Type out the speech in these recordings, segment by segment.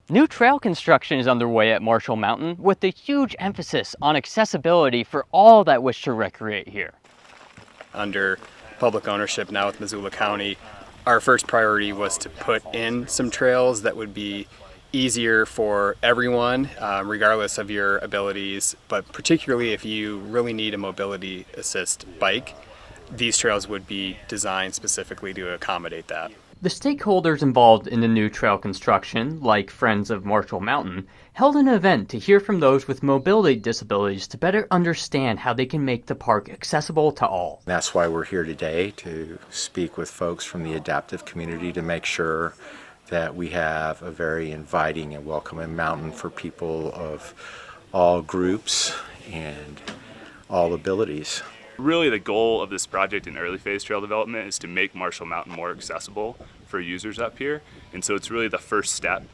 New trail construction is underway at Marshall Mountain with a huge emphasis on accessibility for all that wish to recreate here. Under public ownership now with Missoula County, our first priority was to put in some trails that would be easier for everyone, regardless of your abilities, but particularly if you really need a mobility assist bike, these trails would be designed specifically to accommodate that. The stakeholders involved in the new trail construction, like Friends of Marshall Mountain, held an event to hear from those with mobility disabilities to better understand how they can make the park accessible to all. That's why we're here today, to speak with folks from the adaptive community to make sure that we have a very inviting and welcoming mountain for people of all groups and all abilities. Really, the goal of this project in early phase trail development is to make Marshall Mountain more accessible for users up here. And so it's really the first step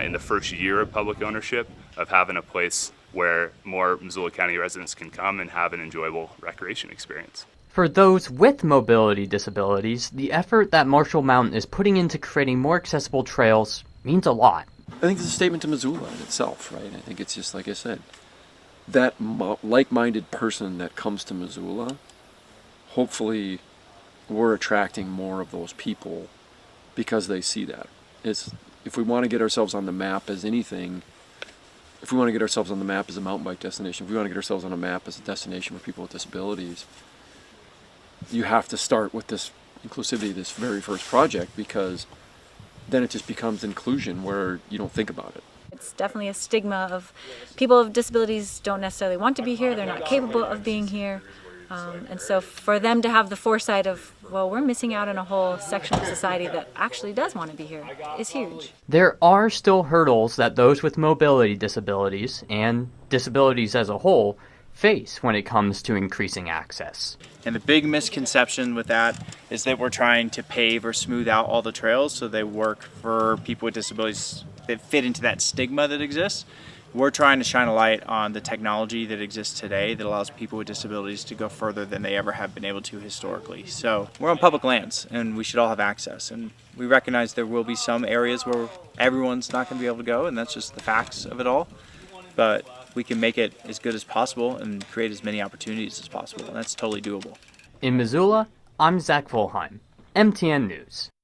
in the first year of public ownership of having a place where more Missoula County residents can come and have an enjoyable recreation experience. For those with mobility disabilities, the effort that Marshall Mountain is putting into creating more accessible trails means a lot. I think it's a statement to Missoula in itself, right? I think it's just like I said, that like-minded person that comes to Missoula, hopefully we're attracting more of those people because they see that. If we want to get ourselves on the map as anything, if we want to get ourselves on the map as a mountain bike destination, if we want to get ourselves on a map as a destination for people with disabilities, you have to start with this inclusivity, this very first project, because then it just becomes inclusion where you don't think about it. It's definitely a stigma of people with disabilities don't necessarily want to be here, they're not capable of being here. And so for them to have the foresight of, well, we're missing out on a whole section of society that actually does want to be here is huge. There are still hurdles that those with mobility disabilities, and disabilities as a whole, face when it comes to increasing access. And the big misconception with that is that we're trying to pave or smooth out all the trails so they work for people with disabilities that fit into that stigma that exists. We're trying to shine a light on the technology that exists today that allows people with disabilities to go further than they ever have been able to historically. So we're on public lands and we should all have access. And we recognize there will be some areas where everyone's not going to be able to go, and that's just the facts of it all. But we can make it as good as possible and create as many opportunities as possible, and that's totally doable. In Missoula, I'm Zach Volheim, MTN News.